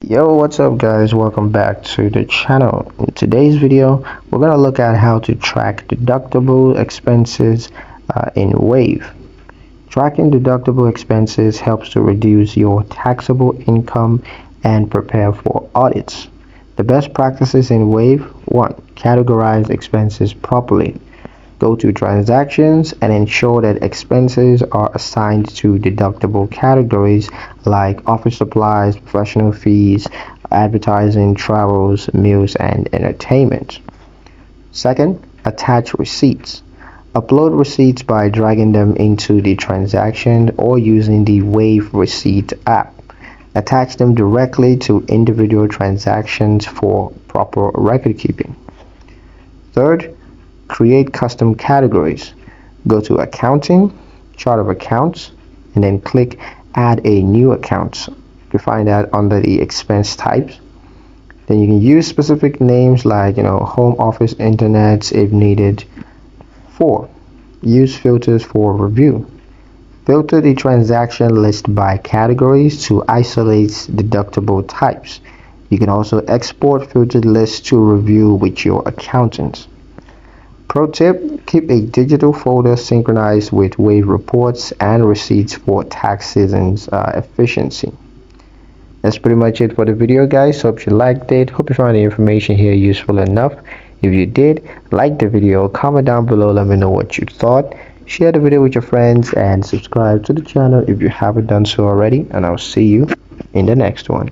Yo, what's up guys? Welcome back to the channel. In today's video, we're going to look at how to track deductible expenses in Wave. Tracking deductible expenses helps to reduce your taxable income and prepare for audits. The best practices in Wave: 1. Categorize expenses properly. Go to transactions and ensure that expenses are assigned to deductible categories like office supplies, professional fees, advertising, travels, meals, and entertainment. Second, attach receipts. Upload receipts by dragging them into the transaction or using the Wave Receipt app. Attach them directly to individual transactions for proper record keeping. Third, create custom categories. Go to Accounting, Chart of Accounts, and then click Add a New Account. You find that under the expense types. Then you can use specific names like home office internet if needed. 4. Use filters for review. Filter the transaction list by categories to isolate deductible types. You can also export filtered lists to review with your accountant. Pro tip: keep a digital folder synchronized with Wave reports and receipts for tax season's efficiency. That's pretty much it for the video, guys. Hope you liked it. Hope you found the information here useful enough. If you did, like the video, comment down below, let me know what you thought. Share the video with your friends and subscribe to the channel if you haven't done so already, and I'll see you in the next one.